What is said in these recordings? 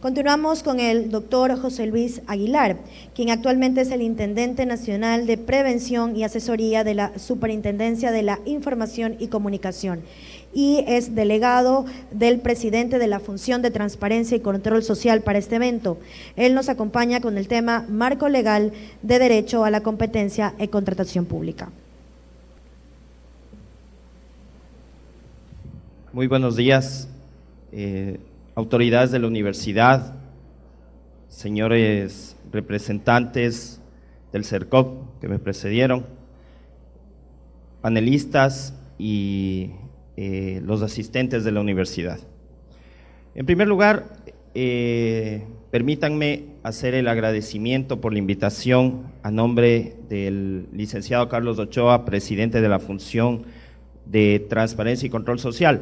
Continuamos con el doctor José Luis Aguilar, quien actualmente es el Intendente Nacional de Prevención y Asesoría de la Superintendencia de la Información y Comunicación y es delegado del presidente de la Función de Transparencia y Control Social para este evento. Él nos acompaña con el tema Marco Legal de Derecho a la Competencia en Contratación Pública. Muy buenos días, autoridades de la universidad, señores representantes del CERCOP que me precedieron, panelistas y los asistentes de la universidad. En primer lugar, permítanme hacer el agradecimiento por la invitación a nombre del licenciado Carlos Ochoa, presidente de la Función de Transparencia y Control Social,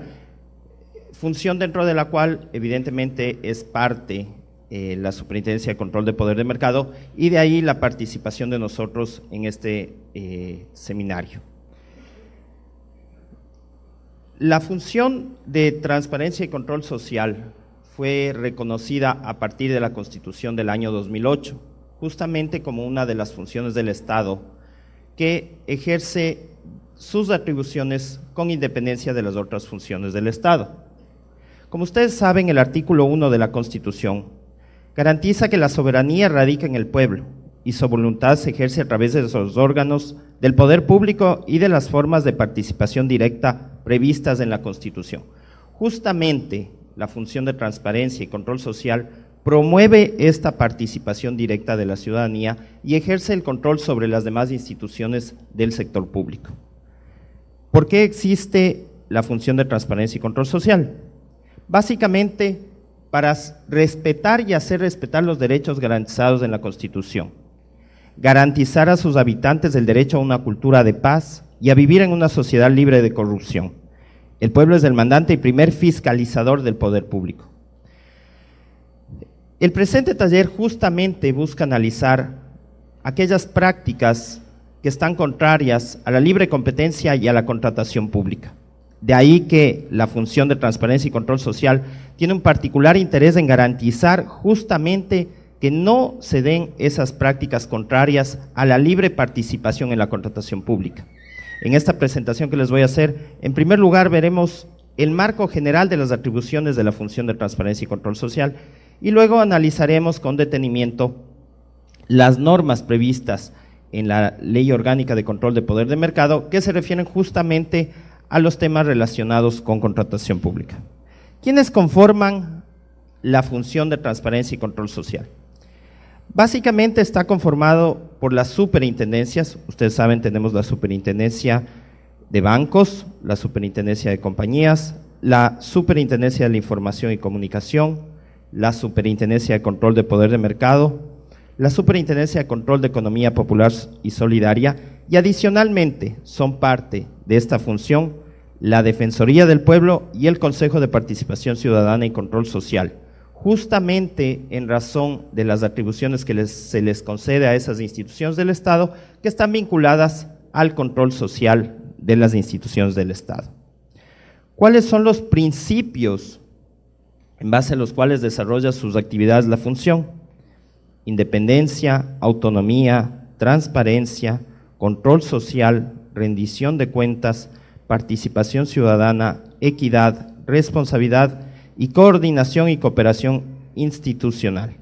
función dentro de la cual evidentemente es parte la Superintendencia de Control de Poder de Mercado, y de ahí la participación de nosotros en este seminario. La función de Transparencia y Control Social fue reconocida a partir de la Constitución del año 2008, justamente como una de las funciones del Estado que ejerce sus atribuciones con independencia de las otras funciones del Estado. Como ustedes saben, el artículo 1 de la Constitución garantiza que la soberanía radica en el pueblo y su voluntad se ejerce a través de los órganos del poder público y de las formas de participación directa previstas en la Constitución. Justamente la función de transparencia y control social promueve esta participación directa de la ciudadanía y ejerce el control sobre las demás instituciones del sector público. ¿Por qué existe la función de transparencia y control social? Básicamente, para respetar y hacer respetar los derechos garantizados en la Constitución, garantizar a sus habitantes el derecho a una cultura de paz y a vivir en una sociedad libre de corrupción. El pueblo es el mandante y primer fiscalizador del poder público. El presente taller justamente busca analizar aquellas prácticas que están contrarias a la libre competencia y a la contratación pública. De ahí que la función de transparencia y control social tiene un particular interés en garantizar justamente que no se den esas prácticas contrarias a la libre participación en la contratación pública. En esta presentación que les voy a hacer, en primer lugar veremos el marco general de las atribuciones de la función de transparencia y control social y luego analizaremos con detenimiento las normas previstas en la Ley Orgánica de Control de Poder de Mercado que se refieren justamente a los temas relacionados con contratación pública. ¿Quiénes conforman la función de transparencia y control social? Básicamente está conformado por las superintendencias. Ustedes saben, tenemos la superintendencia de bancos, la superintendencia de compañías, la superintendencia de la información y comunicación, la superintendencia de control de poder de mercado, la superintendencia de control de economía popular y solidaria, y adicionalmente son parte de esta función la Defensoría del Pueblo y el Consejo de Participación Ciudadana y Control Social, justamente en razón de las atribuciones que se les concede a esas instituciones del Estado que están vinculadas al control social de las instituciones del Estado. ¿Cuáles son los principios en base a los cuales desarrolla sus actividades la función? Independencia, autonomía, transparencia, control social, rendición de cuentas, participación ciudadana, equidad, responsabilidad y coordinación y cooperación institucional.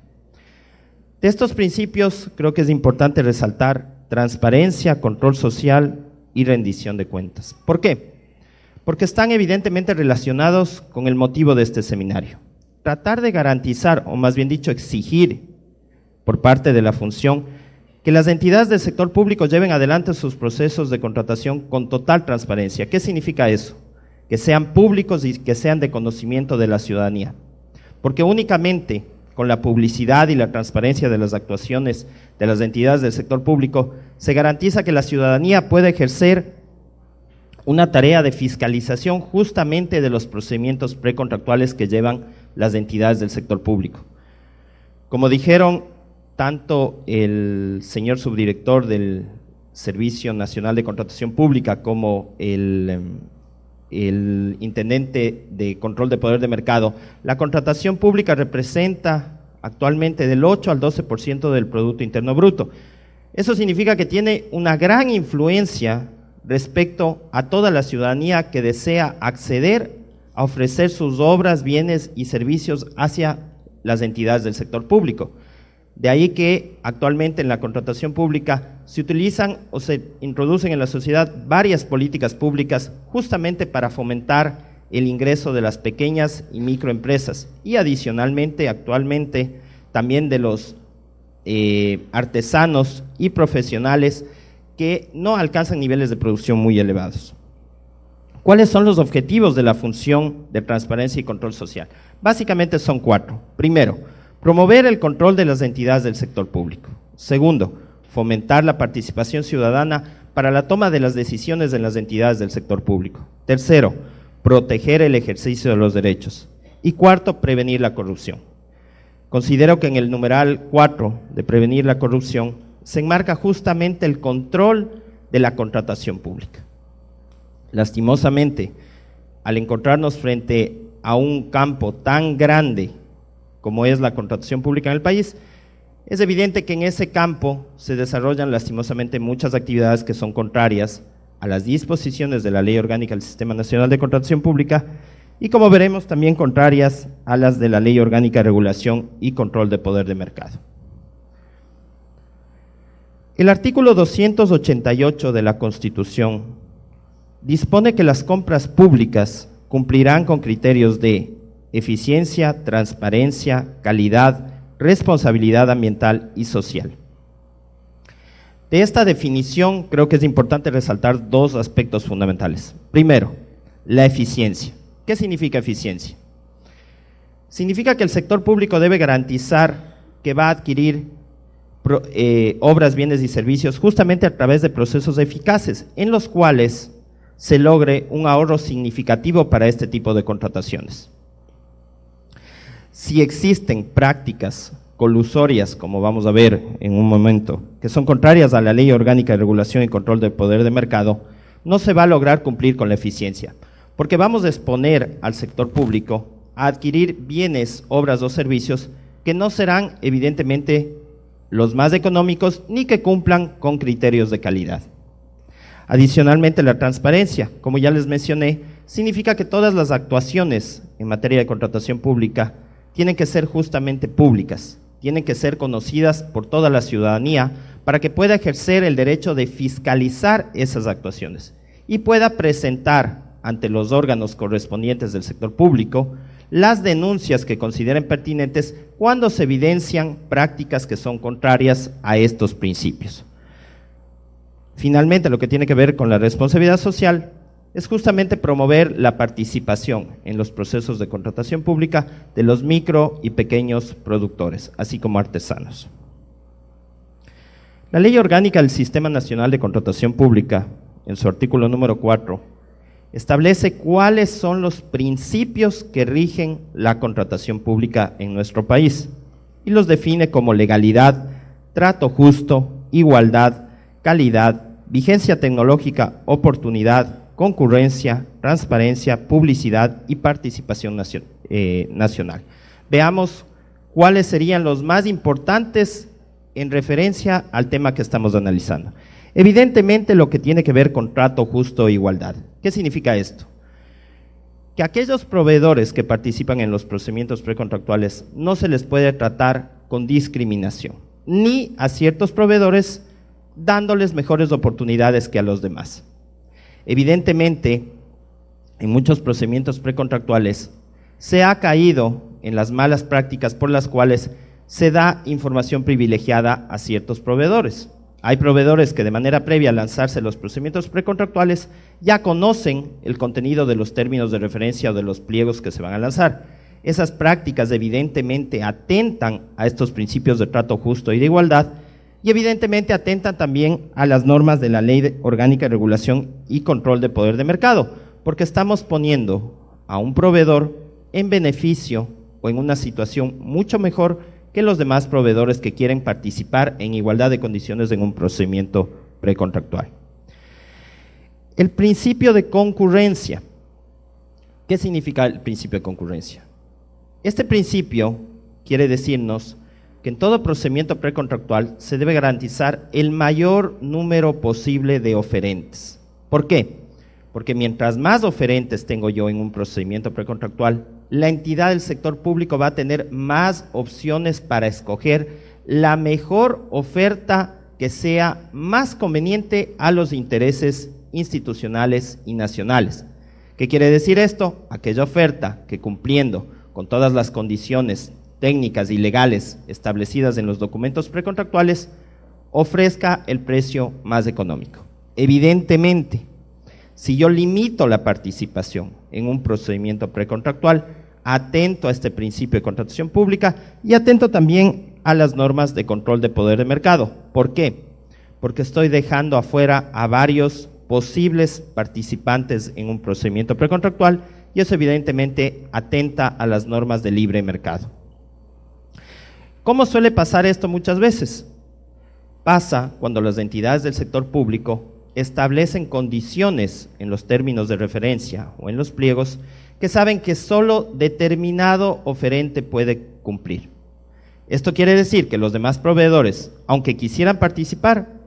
De estos principios creo que es importante resaltar transparencia, control social y rendición de cuentas. ¿Por qué? Porque están evidentemente relacionados con el motivo de este seminario. Tratar de garantizar, o más bien dicho, exigir por parte de la función que las entidades del sector público lleven adelante sus procesos de contratación con total transparencia. ¿Qué significa eso? Que sean públicos y que sean de conocimiento de la ciudadanía. Porque únicamente con la publicidad y la transparencia de las actuaciones de las entidades del sector público se garantiza que la ciudadanía pueda ejercer una tarea de fiscalización justamente de los procedimientos precontractuales que llevan las entidades del sector público. Como dijeron tanto el señor subdirector del Servicio Nacional de Contratación Pública como el el intendente de control de poder de mercado, la contratación pública representa actualmente del 8 al 12% del Producto Interno Bruto. Eso significa que tiene una gran influencia respecto a toda la ciudadanía que desea acceder a ofrecer sus obras, bienes y servicios hacia las entidades del sector público. De ahí que actualmente en la contratación pública se utilizan o se introducen en la sociedad varias políticas públicas justamente para fomentar el ingreso de las pequeñas y microempresas y adicionalmente actualmente también de los artesanos y profesionales que no alcanzan niveles de producción muy elevados. ¿Cuáles son los objetivos de la función de transparencia y control social? Básicamente son 4. Primero, promover el control de las entidades del sector público. Segundo, fomentar la participación ciudadana para la toma de las decisiones en las entidades del sector público. Tercero, proteger el ejercicio de los derechos. Y cuarto, prevenir la corrupción. Considero que en el numeral 4 de prevenir la corrupción se enmarca justamente el control de la contratación pública. Lastimosamente, al encontrarnos frente a un campo tan grande como es la contratación pública en el país, es evidente que en ese campo se desarrollan lastimosamente muchas actividades que son contrarias a las disposiciones de la Ley Orgánica del Sistema Nacional de Contratación Pública y, como veremos, también contrarias a las de la Ley Orgánica de Regulación y Control de Poder de Mercado. El artículo 288 de la Constitución dispone que las compras públicas cumplirán con criterios de eficiencia, transparencia, calidad, responsabilidad ambiental y social. De esta definición creo que es importante resaltar 2 aspectos fundamentales. Primero, la eficiencia. ¿Qué significa eficiencia? Significa que el sector público debe garantizar que va a adquirir obras, bienes y servicios justamente a través de procesos eficaces en los cuales se logre un ahorro significativo para este tipo de contrataciones. Si existen prácticas colusorias, como vamos a ver en un momento, que son contrarias a la Ley Orgánica de Regulación y Control del Poder de Mercado, no se va a lograr cumplir con la eficiencia, porque vamos a exponer al sector público a adquirir bienes, obras o servicios que no serán evidentemente los más económicos ni que cumplan con criterios de calidad. Adicionalmente, la transparencia, como ya les mencioné, significa que todas las actuaciones en materia de contratación pública tienen que ser justamente públicas, tienen que ser conocidas por toda la ciudadanía para que pueda ejercer el derecho de fiscalizar esas actuaciones y pueda presentar ante los órganos correspondientes del sector público las denuncias que consideren pertinentes cuando se evidencian prácticas que son contrarias a estos principios. Finalmente, lo que tiene que ver con la responsabilidad social es justamente promover la participación en los procesos de contratación pública de los micro y pequeños productores, así como artesanos. La Ley Orgánica del Sistema Nacional de Contratación Pública, en su artículo número 4, establece cuáles son los principios que rigen la contratación pública en nuestro país y los define como legalidad, trato justo, igualdad, calidad, vigencia tecnológica, oportunidad, concurrencia, transparencia, publicidad y participación nacional. Veamos cuáles serían los más importantes en referencia al tema que estamos analizando. Evidentemente, lo que tiene que ver con trato justo e igualdad. ¿Qué significa esto? Que aquellos proveedores que participan en los procedimientos precontractuales no se les puede tratar con discriminación, ni a ciertos proveedores dándoles mejores oportunidades que a los demás. Evidentemente, en muchos procedimientos precontractuales se ha caído en las malas prácticas por las cuales se da información privilegiada a ciertos proveedores. Hay proveedores que de manera previa a lanzarse los procedimientos precontractuales ya conocen el contenido de los términos de referencia o de los pliegos que se van a lanzar. Esas prácticas evidentemente atentan a estos principios de trato justo y de igualdad y evidentemente atentan también a las normas de la Ley Orgánica de Regulación y Control de Poder de Mercado, porque estamos poniendo a un proveedor en beneficio o en una situación mucho mejor que los demás proveedores que quieren participar en igualdad de condiciones en un procedimiento precontractual. El principio de concurrencia. ¿Qué significa el principio de concurrencia? Este principio quiere decirnos que en todo procedimiento precontractual se debe garantizar el mayor número posible de oferentes. ¿Por qué? Porque mientras más oferentes tengo yo en un procedimiento precontractual, la entidad del sector público va a tener más opciones para escoger la mejor oferta que sea más conveniente a los intereses institucionales y nacionales. ¿Qué quiere decir esto? Aquella oferta que, cumpliendo con todas las condiciones técnicas y legales establecidas en los documentos precontractuales, ofrezca el precio más económico. Evidentemente, si yo limito la participación en un procedimiento precontractual, atento a este principio de contratación pública y atento también a las normas de control de poder de mercado. ¿Por qué? Porque estoy dejando afuera a varios posibles participantes en un procedimiento precontractual y eso evidentemente atenta a las normas de libre mercado. ¿Cómo suele pasar esto muchas veces? Pasa cuando las entidades del sector público establecen condiciones en los términos de referencia o en los pliegos que saben que solo determinado oferente puede cumplir. Esto quiere decir que los demás proveedores, aunque quisieran participar,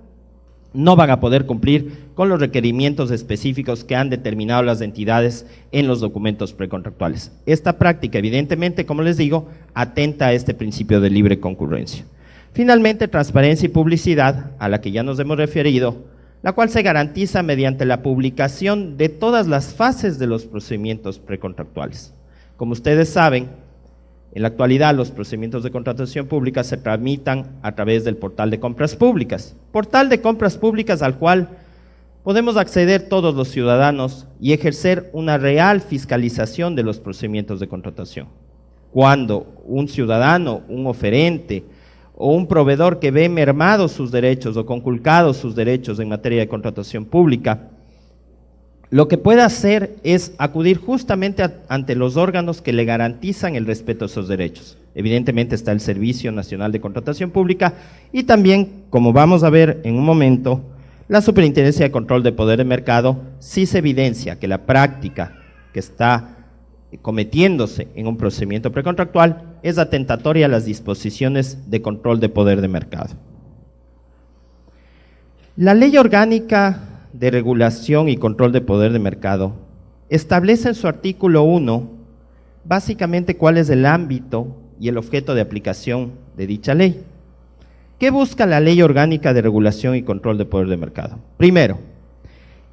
no van a poder cumplir con los requerimientos específicos que han determinado las entidades en los documentos precontractuales. Esta práctica, evidentemente, como les digo, atenta a este principio de libre concurrencia. Finalmente, transparencia y publicidad, a la que ya nos hemos referido, la cual se garantiza mediante la publicación de todas las fases de los procedimientos precontractuales. Como ustedes saben, en la actualidad los procedimientos de contratación pública se tramitan a través del portal de compras públicas al cual podemos acceder todos los ciudadanos y ejercer una real fiscalización de los procedimientos de contratación. Cuando un ciudadano, un oferente o un proveedor que ve mermados sus derechos o conculcados sus derechos en materia de contratación pública, lo que puede hacer es acudir justamente ante los órganos que le garantizan el respeto a esos derechos. Evidentemente está el Servicio Nacional de Contratación Pública y también, como vamos a ver en un momento, la Superintendencia de Control de Poder de Mercado, si se evidencia que la práctica que está cometiéndose en un procedimiento precontractual es atentatoria a las disposiciones de control de poder de mercado. La Ley Orgánica de Regulación y Control de Poder de Mercado establece en su artículo 1 básicamente cuál es el ámbito y el objeto de aplicación de dicha ley. ¿Qué busca la Ley Orgánica de Regulación y Control de Poder de Mercado? Primero,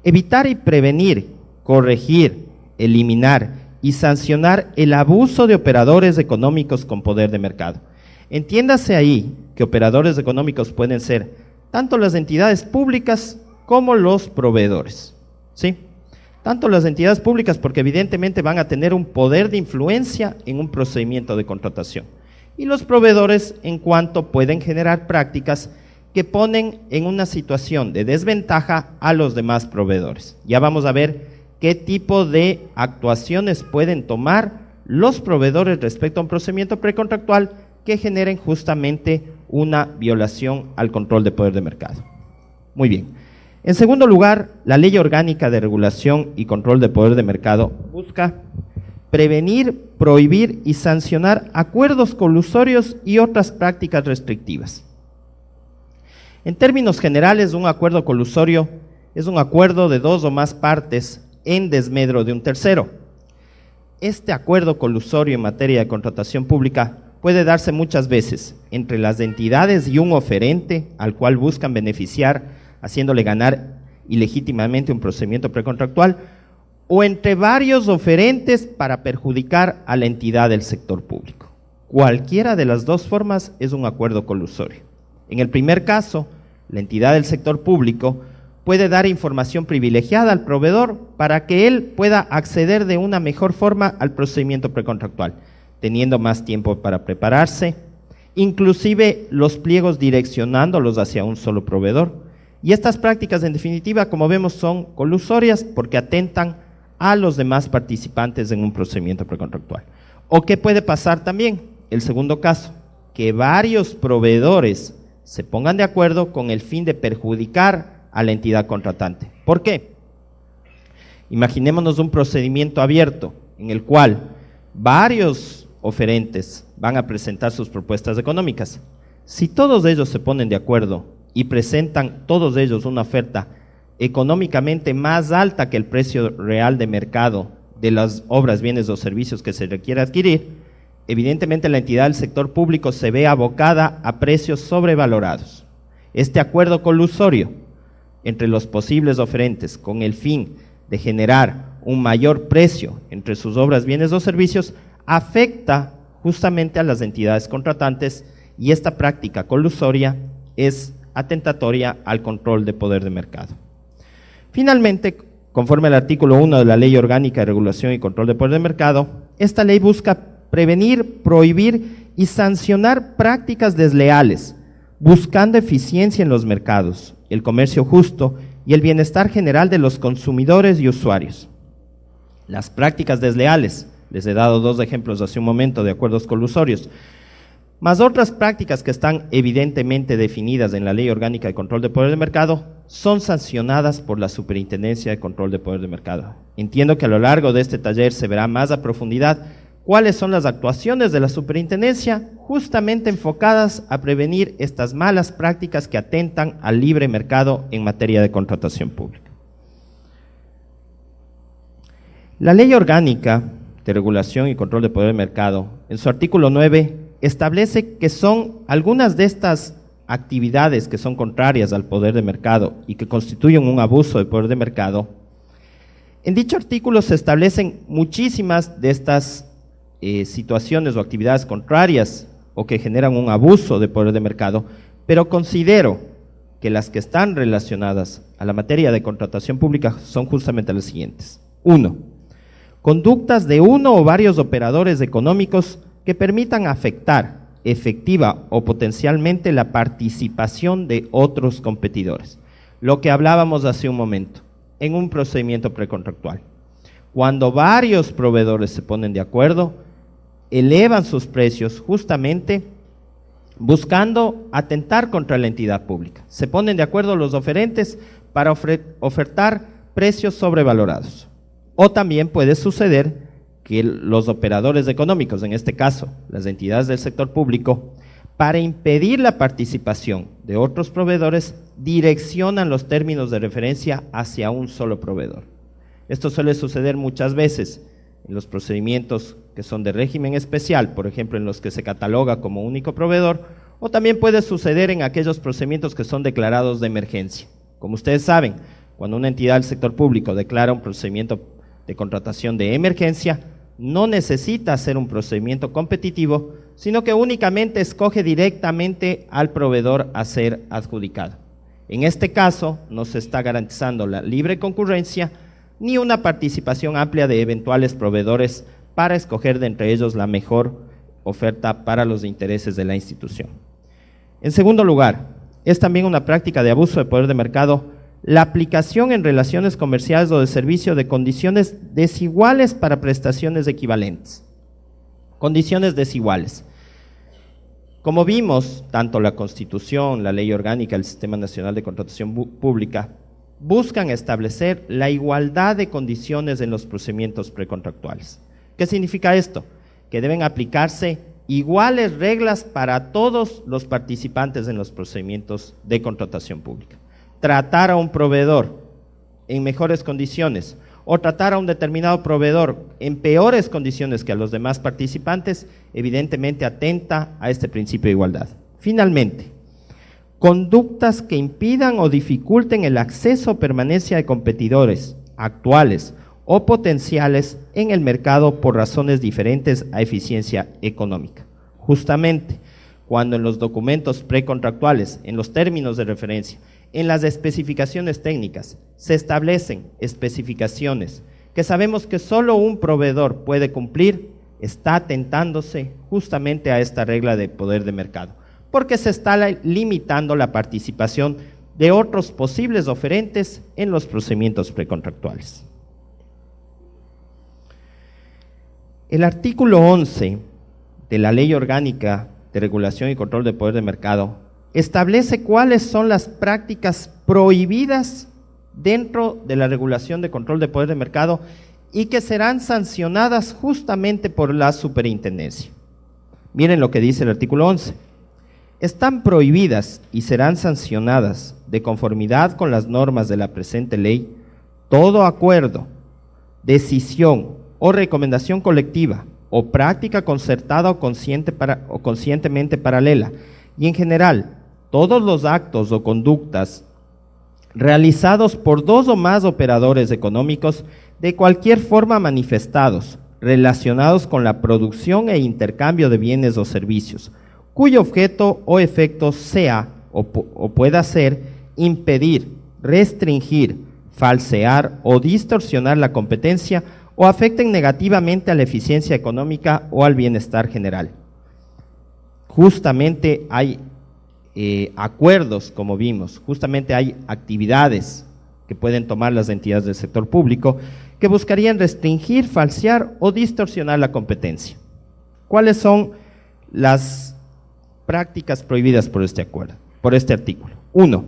evitar y prevenir, corregir, eliminar y sancionar el abuso de operadores económicos con poder de mercado. Entiéndase ahí que operadores económicos pueden ser tanto las entidades públicas como los proveedores, ¿sí? Tanto las entidades públicas porque evidentemente van a tener un poder de influencia en un procedimiento de contratación y los proveedores en cuanto pueden generar prácticas que ponen en una situación de desventaja a los demás proveedores. Ya vamos a ver qué tipo de actuaciones pueden tomar los proveedores respecto a un procedimiento precontractual que generen justamente una violación al control de poder de mercado. Muy bien. En segundo lugar, la Ley Orgánica de Regulación y Control de Poder de Mercado busca prevenir, prohibir y sancionar acuerdos colusorios y otras prácticas restrictivas. En términos generales, un acuerdo colusorio es un acuerdo de dos o más partes en desmedro de un tercero. Este acuerdo colusorio en materia de contratación pública puede darse muchas veces entre las entidades y un oferente al cual buscan beneficiar haciéndole ganar ilegítimamente un procedimiento precontractual, o entre varios oferentes para perjudicar a la entidad del sector público. Cualquiera de las dos formas es un acuerdo colusorio. En el primer caso, la entidad del sector público puede dar información privilegiada al proveedor para que él pueda acceder de una mejor forma al procedimiento precontractual, teniendo más tiempo para prepararse, inclusive los pliegos direccionándolos hacia un solo proveedor. Y estas prácticas, en definitiva, como vemos, son colusorias porque atentan a los demás participantes en un procedimiento precontractual. ¿O qué puede pasar también? El segundo caso, que varios proveedores se pongan de acuerdo con el fin de perjudicar a la entidad contratante. ¿Por qué? Imaginémonos un procedimiento abierto en el cual varios oferentes van a presentar sus propuestas económicas. Si todos ellos se ponen de acuerdo y presentan todos ellos una oferta económicamente más alta que el precio real de mercado de las obras, bienes o servicios que se requiere adquirir, evidentemente la entidad del sector público se ve abocada a precios sobrevalorados. Este acuerdo colusorio entre los posibles oferentes con el fin de generar un mayor precio entre sus obras, bienes o servicios afecta justamente a las entidades contratantes, y esta práctica colusoria es atentatoria al control de poder de mercado. Finalmente, conforme al artículo 1 de la Ley Orgánica de Regulación y Control de Poder de Mercado, esta ley busca prevenir, prohibir y sancionar prácticas desleales, buscando eficiencia en los mercados, el comercio justo y el bienestar general de los consumidores y usuarios. Las prácticas desleales, les he dado dos ejemplos hace un momento de acuerdos colusorios, más otras prácticas que están evidentemente definidas en la Ley Orgánica de Control de Poder de Mercado, son sancionadas por la Superintendencia de Control de Poder de Mercado. Entiendo que a lo largo de este taller se verá más a profundidad cuáles son las actuaciones de la Superintendencia justamente enfocadas a prevenir estas malas prácticas que atentan al libre mercado en materia de contratación pública. La Ley Orgánica de Regulación y Control de Poder de Mercado, en su artículo 9, establece que son algunas de estas actividades que son contrarias al poder de mercado y que constituyen un abuso de poder de mercado. En dicho artículo se establecen muchísimas de estas situaciones o actividades contrarias o que generan un abuso de poder de mercado, pero considero que las que están relacionadas a la materia de contratación pública son justamente las siguientes. 1. Conductas de uno o varios operadores económicos que permitan afectar efectiva o potencialmente la participación de otros competidores. Lo que hablábamos hace un momento, en un procedimiento precontractual. Cuando varios proveedores se ponen de acuerdo, elevan sus precios justamente buscando atentar contra la entidad pública. Se ponen de acuerdo los oferentes para ofertar precios sobrevalorados. O también puede suceder que los operadores económicos, en este caso las entidades del sector público, para impedir la participación de otros proveedores, direccionan los términos de referencia hacia un solo proveedor. Esto suele suceder muchas veces en los procedimientos que son de régimen especial, por ejemplo, en los que se cataloga como único proveedor, o también puede suceder en aquellos procedimientos que son declarados de emergencia. Como ustedes saben, cuando una entidad del sector público declara un procedimiento de contratación de emergencia, no necesita hacer un procedimiento competitivo, sino que únicamente escoge directamente al proveedor a ser adjudicado. En este caso, no se está garantizando la libre concurrencia ni una participación amplia de eventuales proveedores para escoger de entre ellos la mejor oferta para los intereses de la institución. En segundo lugar, es también una práctica de abuso de poder de mercado la aplicación en relaciones comerciales o de servicio de condiciones desiguales para prestaciones equivalentes. Condiciones desiguales. Como vimos, tanto la Constitución, la Ley Orgánica del Sistema Nacional de Contratación Pública buscan establecer la igualdad de condiciones en los procedimientos precontractuales. ¿Qué significa esto? Que deben aplicarse iguales reglas para todos los participantes en los procedimientos de contratación pública. Tratar a un proveedor en mejores condiciones o tratar a un determinado proveedor en peores condiciones que a los demás participantes, evidentemente atenta a este principio de igualdad. Finalmente, conductas que impidan o dificulten el acceso o permanencia de competidores actuales o potenciales en el mercado por razones diferentes a eficiencia económica. Justamente, cuando en los documentos precontractuales, en los términos de referencia, en las especificaciones técnicas, se establecen especificaciones que sabemos que solo un proveedor puede cumplir, está atentándose justamente a esta regla de poder de mercado, porque se está limitando la participación de otros posibles oferentes en los procedimientos precontractuales. El artículo 11 de la Ley Orgánica de Regulación y Control de Poder de Mercado establece cuáles son las prácticas prohibidas dentro de la regulación de control de poder de mercado y que serán sancionadas justamente por la superintendencia. Miren lo que dice el artículo 11. Están prohibidas y serán sancionadas, de conformidad con las normas de la presente ley, todo acuerdo, decisión o recomendación colectiva o práctica concertada o conscientemente paralela, y en general, todos los actos o conductas realizados por dos o más operadores económicos de cualquier forma manifestados, relacionados con la producción e intercambio de bienes o servicios, cuyo objeto o efecto sea o pueda ser impedir, restringir, falsear o distorsionar la competencia o afecten negativamente a la eficiencia económica o al bienestar general. Justamente hay acuerdos, como vimos, justamente hay actividades que pueden tomar las entidades del sector público que buscarían restringir, falsear o distorsionar la competencia. ¿Cuáles son las prácticas prohibidas por este acuerdo, por este artículo? 1.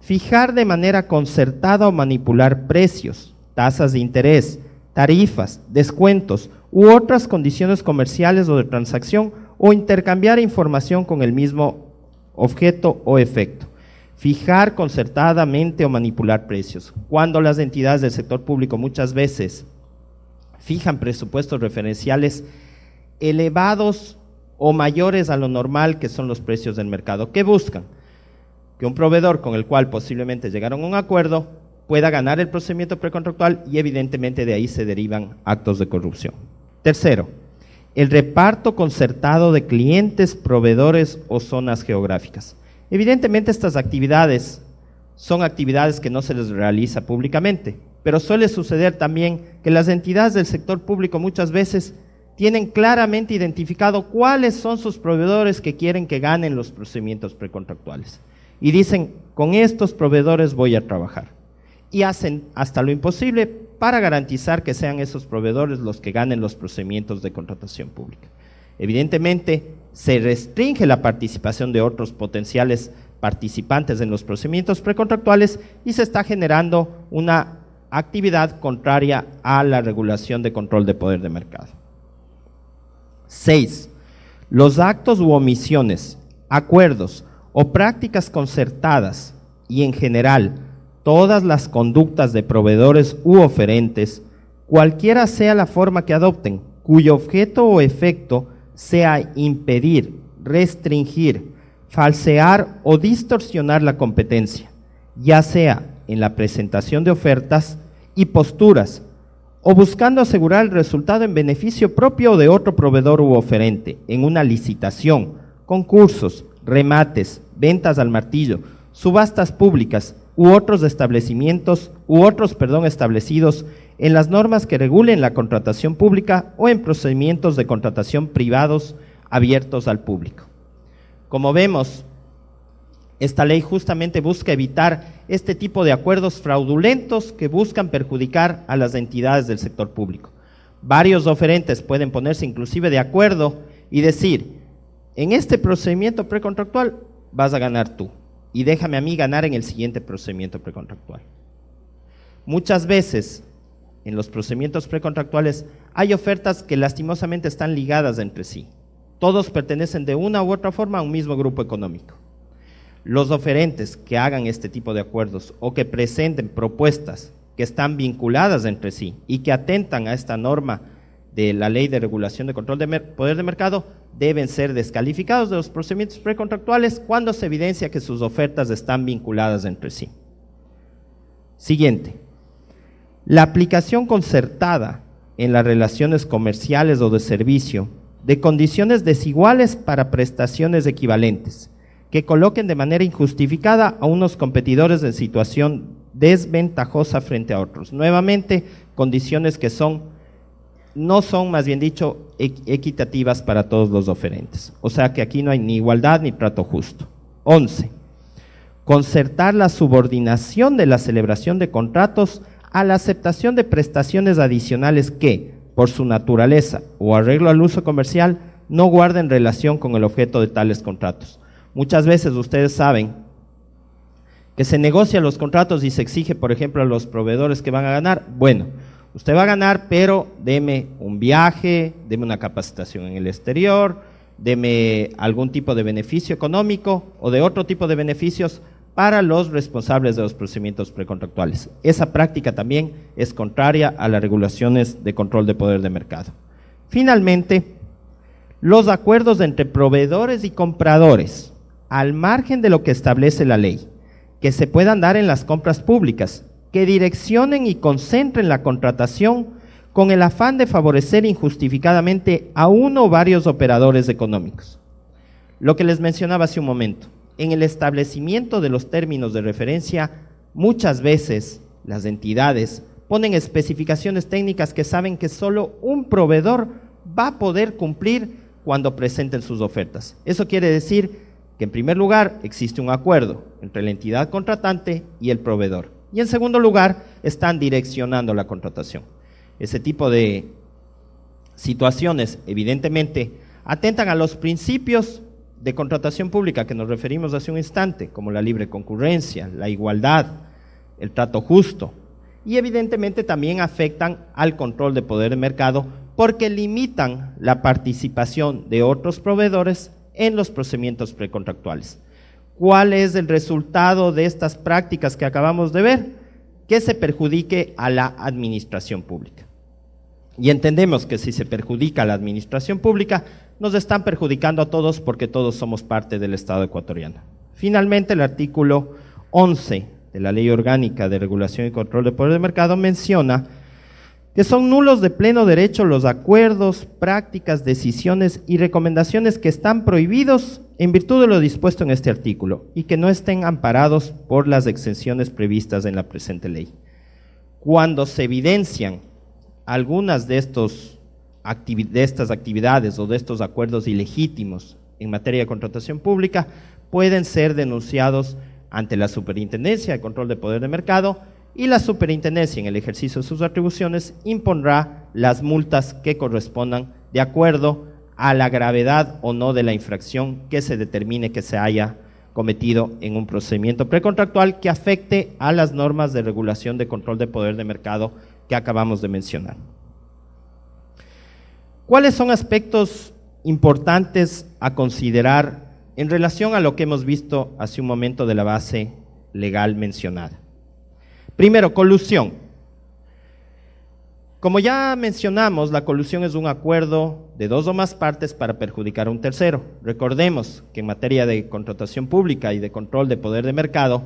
Fijar de manera concertada o manipular precios, tasas de interés, tarifas, descuentos u otras condiciones comerciales o de transacción, o intercambiar información con el mismo objeto o efecto. Fijar concertadamente o manipular precios. Cuando las entidades del sector público muchas veces fijan presupuestos referenciales elevados o mayores a lo normal que son los precios del mercado, ¿qué buscan? Que un proveedor con el cual posiblemente llegaron a un acuerdo pueda ganar el procedimiento precontractual y evidentemente de ahí se derivan actos de corrupción. Tercero, el reparto concertado de clientes, proveedores o zonas geográficas. Evidentemente estas actividades son actividades que no se les realiza públicamente, pero suele suceder también que las entidades del sector público muchas veces tienen claramente identificado cuáles son sus proveedores que quieren que ganen los procedimientos precontractuales. Y dicen, con estos proveedores voy a trabajar. Y hacen hasta lo imposible para garantizar que sean esos proveedores los que ganen los procedimientos de contratación pública. Evidentemente, se restringe la participación de otros potenciales participantes en los procedimientos precontractuales y se está generando una actividad contraria a la regulación de control de poder de mercado. 6. Los actos u omisiones, acuerdos o prácticas concertadas y en general todas las conductas de proveedores u oferentes, cualquiera sea la forma que adopten, cuyo objeto o efecto sea impedir, restringir, falsear o distorsionar la competencia, ya sea en la presentación de ofertas y posturas, o buscando asegurar el resultado en beneficio propio o de otro proveedor u oferente, en una licitación, concursos, remates, ventas al martillo, subastas públicas u otros establecidos en las normas que regulen la contratación pública o en procedimientos de contratación privados abiertos al público. Como vemos, esta ley justamente busca evitar este tipo de acuerdos fraudulentos que buscan perjudicar a las entidades del sector público. Varios oferentes pueden ponerse inclusive de acuerdo y decir, en este procedimiento precontractual vas a ganar tú y déjame a mí ganar en el siguiente procedimiento precontractual. Muchas veces en los procedimientos precontractuales hay ofertas que lastimosamente están ligadas entre sí. Todos pertenecen de una u otra forma a un mismo grupo económico. Los oferentes que hagan este tipo de acuerdos o que presenten propuestas que están vinculadas entre sí y que atentan a esta norma de la Ley de Regulación de Control de Poder de Mercado deben ser descalificados de los procedimientos precontractuales cuando se evidencia que sus ofertas están vinculadas entre sí. Siguiente. La aplicación concertada en las relaciones comerciales o de servicio de condiciones desiguales para prestaciones equivalentes que coloquen de manera injustificada a unos competidores en situación desventajosa frente a otros. Nuevamente, condiciones que no son, más bien dicho, equitativas para todos los oferentes. O sea que aquí no hay ni igualdad ni trato justo. 11. Concertar la subordinación de la celebración de contratos a la aceptación de prestaciones adicionales que, por su naturaleza o arreglo al uso comercial, no guarden relación con el objeto de tales contratos. Muchas veces ustedes saben que se negocian los contratos y se exige, por ejemplo, a los proveedores que van a ganar. Bueno, Usted va a ganar, pero deme un viaje, deme una capacitación en el exterior, deme algún tipo de beneficio económico o de otro tipo de beneficios para los responsables de los procedimientos precontractuales. Esa práctica también es contraria a las regulaciones de control de poder de mercado. Finalmente, los acuerdos entre proveedores y compradores, al margen de lo que establece la ley, que se puedan dar en las compras públicas, que direccionen y concentren la contratación con el afán de favorecer injustificadamente a uno o varios operadores económicos. Lo que les mencionaba hace un momento, en el establecimiento de los términos de referencia, muchas veces las entidades ponen especificaciones técnicas que saben que solo un proveedor va a poder cumplir cuando presenten sus ofertas. Eso quiere decir que en primer lugar existe un acuerdo entre la entidad contratante y el proveedor. Y en segundo lugar, están direccionando la contratación. Ese tipo de situaciones evidentemente atentan a los principios de contratación pública que nos referimos hace un instante, como la libre concurrencia, la igualdad, el trato justo, y evidentemente también afectan al control de poder de mercado porque limitan la participación de otros proveedores en los procedimientos precontractuales. ¿Cuál es el resultado de estas prácticas que acabamos de ver? Que se perjudique a la administración pública. Y entendemos que si se perjudica a la administración pública, nos están perjudicando a todos porque todos somos parte del Estado ecuatoriano. Finalmente, el artículo 11 de la Ley Orgánica de Regulación y Control de Poder de Mercado menciona que son nulos de pleno derecho los acuerdos, prácticas, decisiones y recomendaciones que están prohibidos en virtud de lo dispuesto en este artículo y que no estén amparados por las exenciones previstas en la presente ley. Cuando se evidencian algunas de estas actividades o de estos acuerdos ilegítimos en materia de contratación pública, pueden ser denunciados ante la Superintendencia de Control de Poder de Mercado y la Superintendencia, en el ejercicio de sus atribuciones, impondrá las multas que correspondan de acuerdo a la gravedad o no de la infracción que se determine que se haya cometido en un procedimiento precontractual que afecte a las normas de regulación de control de poder de mercado que acabamos de mencionar. ¿Cuáles son aspectos importantes a considerar en relación a lo que hemos visto hace un momento de la base legal mencionada? Primero, colusión. Como ya mencionamos, la colusión es un acuerdo de dos o más partes para perjudicar a un tercero. Recordemos que en materia de contratación pública y de control de poder de mercado,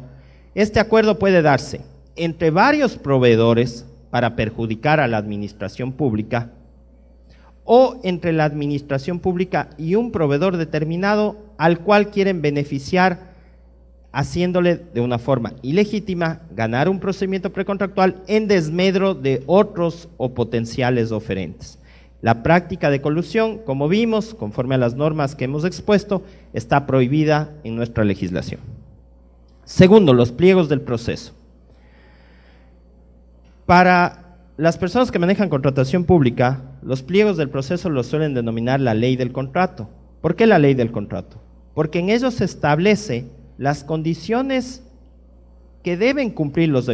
este acuerdo puede darse entre varios proveedores para perjudicar a la administración pública o entre la administración pública y un proveedor determinado al cual quieren beneficiar haciéndole de una forma ilegítima ganar un procedimiento precontractual en desmedro de otros o potenciales oferentes. La práctica de colusión, como vimos, conforme a las normas que hemos expuesto, está prohibida en nuestra legislación. Segundo, los pliegos del proceso. Para las personas que manejan contratación pública, los pliegos del proceso los suelen denominar la ley del contrato. ¿Por qué la ley del contrato? Porque en ellos se establece las condiciones que deben cumplir los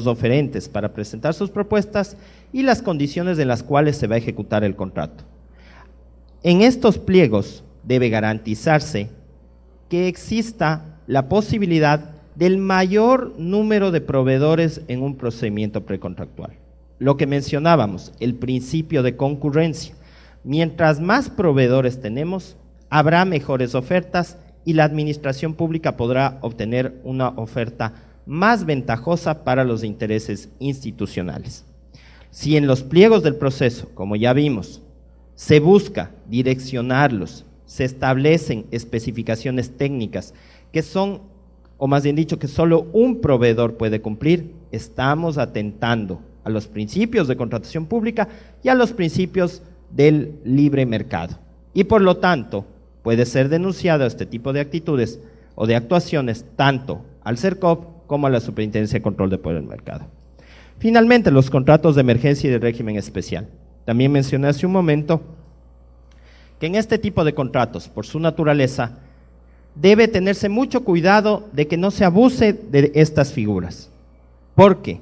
oferentes para presentar sus propuestas y las condiciones en las cuales se va a ejecutar el contrato. En estos pliegos debe garantizarse que exista la posibilidad del mayor número de proveedores en un procedimiento precontractual. Lo que mencionábamos, el principio de concurrencia. Mientras más proveedores tenemos, habrá mejores ofertas y la administración pública podrá obtener una oferta más ventajosa para los intereses institucionales. Si en los pliegos del proceso, como ya vimos, se busca direccionarlos, se establecen especificaciones técnicas que son, o más bien dicho, que solo un proveedor puede cumplir, estamos atentando a los principios de contratación pública y a los principios del libre mercado. Y por lo tanto, puede ser denunciado este tipo de actitudes o de actuaciones tanto al CERCOP como a la Superintendencia de Control de Poder del Mercado. Finalmente, los contratos de emergencia y de régimen especial. También mencioné hace un momento que en este tipo de contratos, por su naturaleza, debe tenerse mucho cuidado de que no se abuse de estas figuras. ¿Por qué?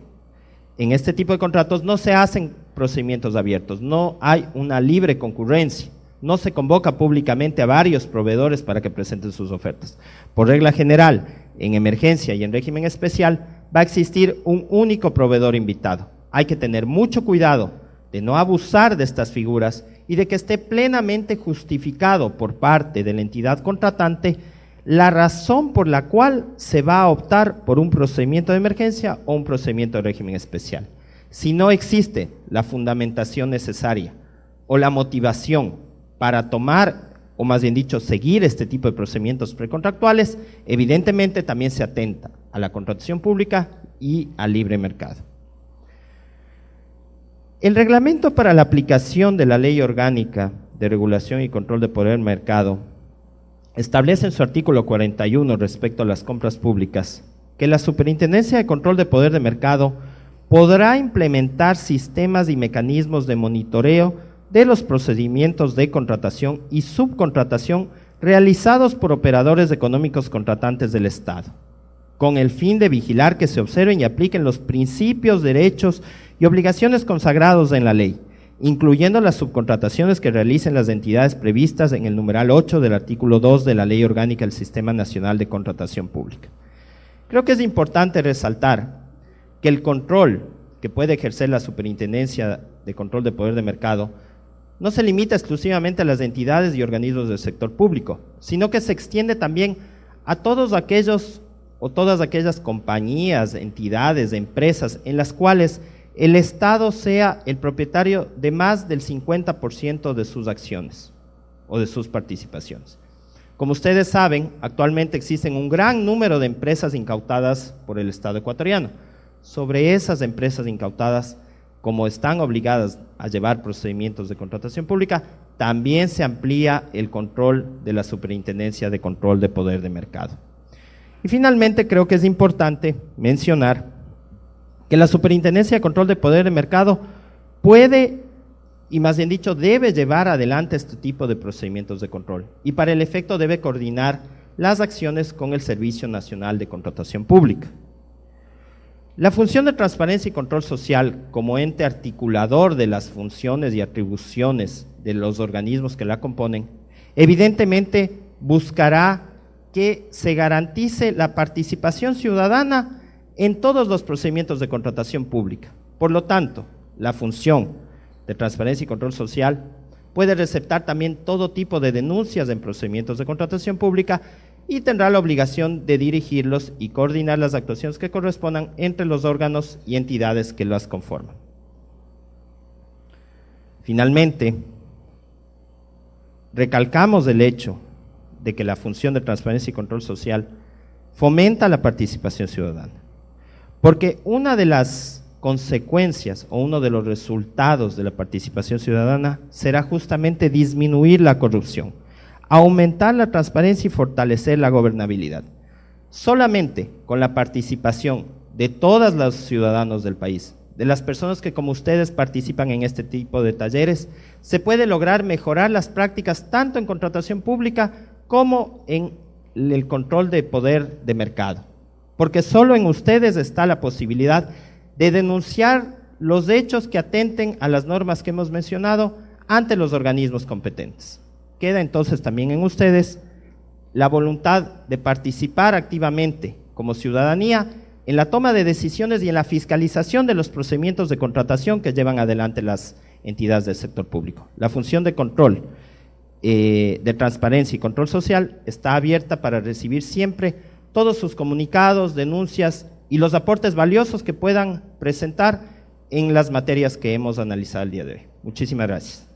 en este tipo de contratos no se hacen procedimientos abiertos, no hay una libre concurrencia, no se convoca públicamente a varios proveedores para que presenten sus ofertas. Por regla general, en emergencia y en régimen especial, va a existir un único proveedor invitado. Hay que tener mucho cuidado de no abusar de estas figuras y de que esté plenamente justificado por parte de la entidad contratante la razón por la cual se va a optar por un procedimiento de emergencia o un procedimiento de régimen especial. Si no existe la fundamentación necesaria o la motivación para tomar, o más bien dicho, seguir este tipo de procedimientos precontractuales, evidentemente también se atenta a la contratación pública y al libre mercado. El reglamento para la aplicación de la Ley Orgánica de Regulación y Control de Poder del Mercado establece en su artículo 41 respecto a las compras públicas que la Superintendencia de Control de Poder de Mercado podrá implementar sistemas y mecanismos de monitoreo de los procedimientos de contratación y subcontratación realizados por operadores económicos contratantes del Estado, con el fin de vigilar que se observen y apliquen los principios, derechos y obligaciones consagrados en la ley, incluyendo las subcontrataciones que realicen las entidades previstas en el numeral 8 del artículo 2 de la Ley Orgánica del Sistema Nacional de Contratación Pública. Creo que es importante resaltar que el control que puede ejercer la Superintendencia de Control de Poder de Mercado no se limita exclusivamente a las entidades y organismos del sector público, sino que se extiende también a todos aquellos o todas aquellas compañías, entidades, empresas en las cuales el Estado sea el propietario de más del 50% de sus acciones o de sus participaciones. Como ustedes saben, actualmente existen un gran número de empresas incautadas por el Estado ecuatoriano. Sobre esas empresas incautadas, como están obligadas a llevar procedimientos de contratación pública, también se amplía el control de la Superintendencia de Control de Poder de Mercado. Y finalmente creo que es importante mencionar que la Superintendencia de Control de Poder de Mercado puede, y más bien dicho, debe llevar adelante este tipo de procedimientos de control y para el efecto debe coordinar las acciones con el Servicio Nacional de Contratación Pública. La función de transparencia y control social como ente articulador de las funciones y atribuciones de los organismos que la componen, evidentemente buscará que se garantice la participación ciudadana en todos los procedimientos de contratación pública. Por lo tanto, la función de transparencia y control social puede receptar también todo tipo de denuncias en procedimientos de contratación pública y tendrá la obligación de dirigirlos y coordinar las actuaciones que correspondan entre los órganos y entidades que las conforman. Finalmente, recalcamos el hecho de que la función de transparencia y control social fomenta la participación ciudadana, porque una de las consecuencias o uno de los resultados de la participación ciudadana será justamente disminuir la corrupción, aumentar la transparencia y fortalecer la gobernabilidad. Solamente con la participación de todos los ciudadanos del país, de las personas que como ustedes participan en este tipo de talleres, se puede lograr mejorar las prácticas tanto en contratación pública como en el control de poder de mercado, porque solo en ustedes está la posibilidad de denunciar los hechos que atenten a las normas que hemos mencionado ante los organismos competentes. Queda entonces también en ustedes la voluntad de participar activamente como ciudadanía en la toma de decisiones y en la fiscalización de los procedimientos de contratación que llevan adelante las entidades del sector público. La función de control, de transparencia y control social está abierta para recibir siempre todos sus comunicados, denuncias y los aportes valiosos que puedan presentar en las materias que hemos analizado el día de hoy. Muchísimas gracias.